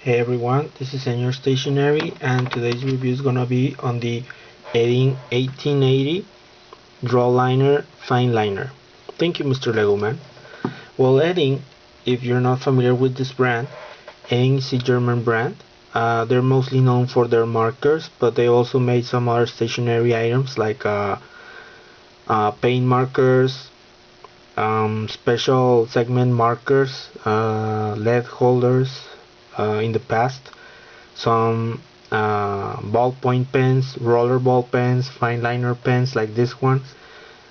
Hey everyone, this is Senior Stationery and today's review is gonna be on the Edding 1880 Drawliner fineliner. Thank you, Mr. Legoman. Well, Edding, if you're not familiar with this brand, Edding is a German brand. They're mostly known for their markers, but they also made some other stationery items like paint markers, special segment markers, lead holders in the past, some ballpoint pens, roller ball pens, fineliner pens like this one.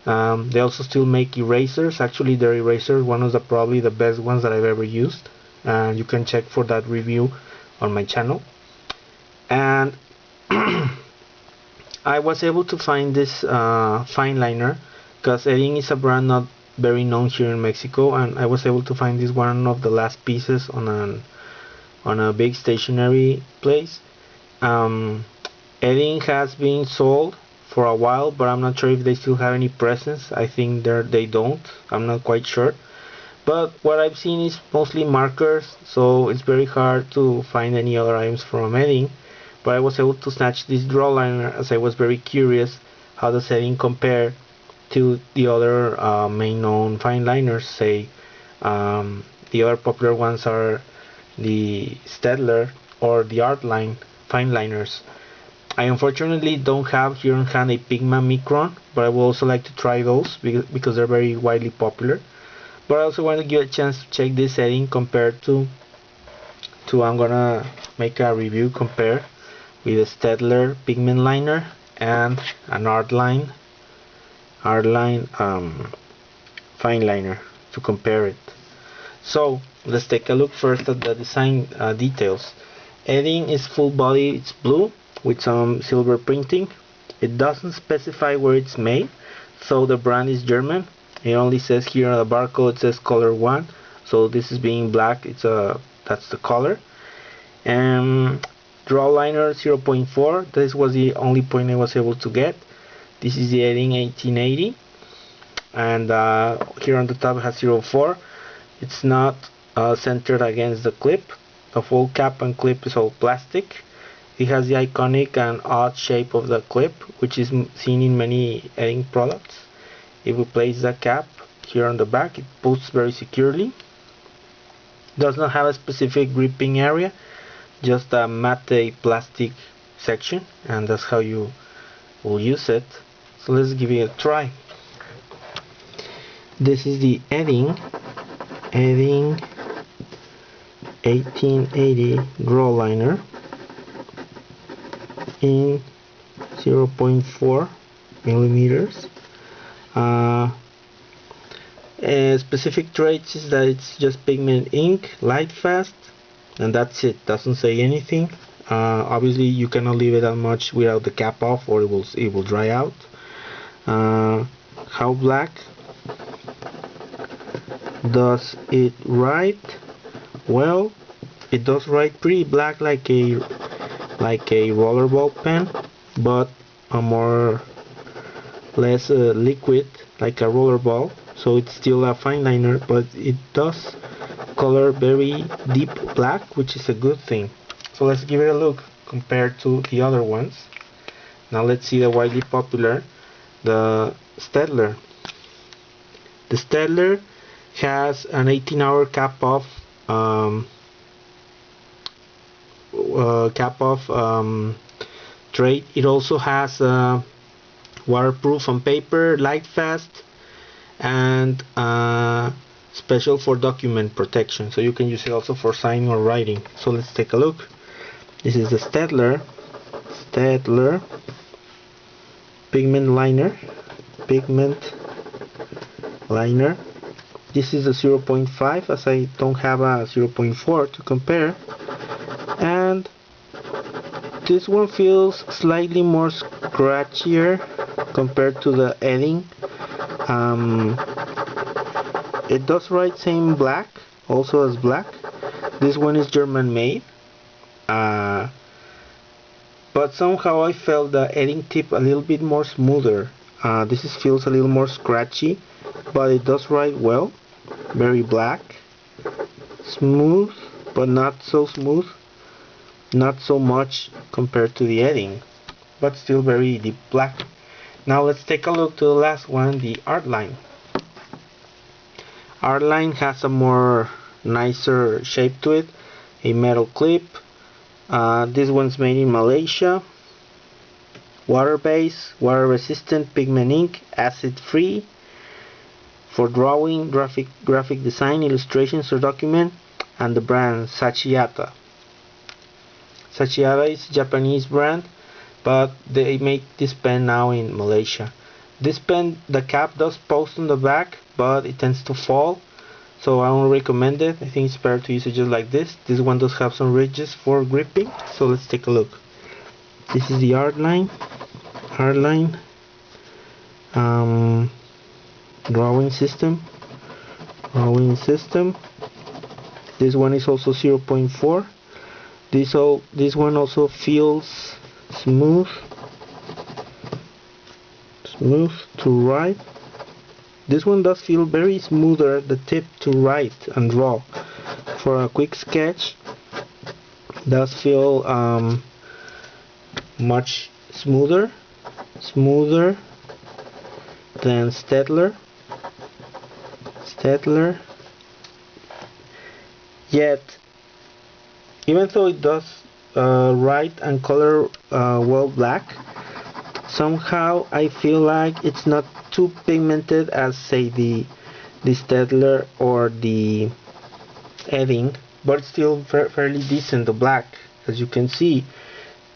They also still make erasers. Actually, their eraser, one of the probably the best ones that I've ever used. And you can check for that review on my channel. And I was able to find this fineliner because Edding is a brand not very known here in Mexico, and I was able to find this one of the last pieces on a big stationery place. Edding has been sold for a while, but I'm not sure if they still have any presence. I think they don't. I'm not quite sure. But what I've seen is mostly markers, so it's very hard to find any other items from Edding. But I was able to snatch this Drawliner as I was very curious how does Edding compare to the other main known fine liners. Say the other popular ones are the Staedtler or the Artline fineliners. I unfortunately don't have here on hand a Pigment Micron, but I would also like to try those because they're very widely popular. But I also want to give a chance to check this Edding compared to I'm gonna make a review compare with a Staedtler pigment liner and an Artline fine liner to compare it. So let's take a look first at the design details. Edding is full body, it's blue with some silver printing. It doesn't specify where it's made, so the brand is German. It only says here on the barcode, it says color 1, so this is being black, that's the color. Drawliner 0.4, this was the only point I was able to get. This is the Edding 1880, and here on the top it has 0.4. It's not centered against the clip. The full cap and clip is all plastic. It has the iconic and odd shape of the clip, which is seen in many Edding products. If we place the cap here on the back, it pulls very securely. Does not have a specific gripping area, just a matte plastic section, and that's how you will use it. So let's give it a try. This is the Edding 1880 Drawliner in 0.4 millimeters. Specific traits is that it's just pigment ink, light fast, and that's it. Doesn't say anything. Obviously you cannot leave it that much without the cap off, or it will dry out. How black does it write? Well, it does write pretty black, like a rollerball pen, but a more less liquid, like a rollerball. So it's still a fine liner, but it does color very deep black, which is a good thing. So let's give it a look compared to the other ones. Now let's see the widely popular, the Staedtler. The Staedtler has an 18-hour cap off trait. It also has waterproof on paper, light fast, and special for document protection, so you can use it also for signing or writing. So let's take a look. This is the Staedtler pigment liner. This is a 0.5, as I don't have a 0.4 to compare, and this one feels slightly more scratchier compared to the Edding. It does write same black, also as black. This one is German made, but somehow I felt the Edding tip a little bit more smoother. This feels a little more scratchy, but it does write well. Very black, smooth, but not so smooth. not so much compared to the Edding, but still very deep black. Now let's take a look to the last one, the Artline. Artline has a more nicer shape to it, a metal clip. This one's made in Malaysia. Water-based, water-resistant pigment ink, acid-free, for drawing, graphic design, illustrations, or document, and the brand Sachiata. Sachiata is a Japanese brand, but they make this pen now in Malaysia. This pen, the cap does post on the back, but it tends to fall, so I don't recommend it. I think it's better to use it just like this. This one does have some ridges for gripping, so let's take a look. This is the Artline drawing system. This one is also 0.4. This one also feels smooth to write. This one does feel very smoother, the tip to write and draw. For a quick sketch, does feel much smoother than Staedtler. Yet, even though it does write and color well black, somehow I feel like it's not too pigmented as, say, the Staedtler or the Edding, but it's still fairly decent, the black. As you can see,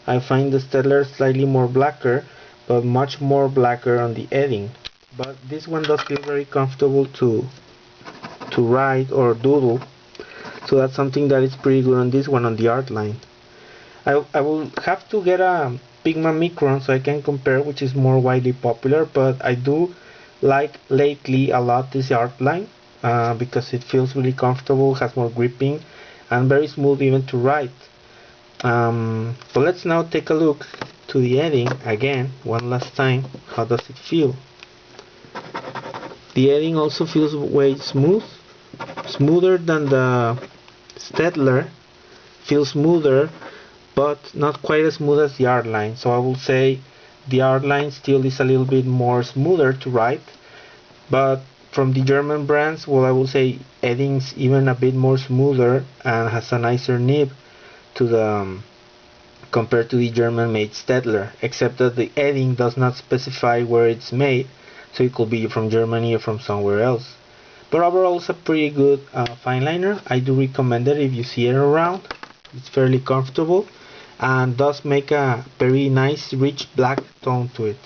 I find the Staedtler slightly more blacker, but much more blacker on the Edding. But this one does feel very comfortable to write or doodle, so that's something that is pretty good on this one, on the Artline. I will have to get a Pigment Micron so I can compare which is more widely popular, but I do like lately a lot this Artline because it feels really comfortable, has more gripping, and very smooth even to write. But let's now take a look to the Edding again one last time. How does it feel? The Edding also feels way smoother than the Staedtler, feels smoother, but not quite as smooth as the Artline. So I will say the Artline still is a little bit more smoother to write, but from the German brands, well, I will say Edding's even a bit more smoother and has a nicer nib to the compared to the German-made Staedtler, except that the Edding does not specify where it's made, so it could be from Germany or from somewhere else. But overall, it's a pretty good fineliner. I do recommend it if you see it around. It's fairly comfortable and does make a very nice rich black tone to it.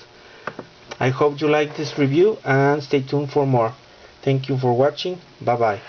I hope you like this review and stay tuned for more. Thank you for watching. Bye bye.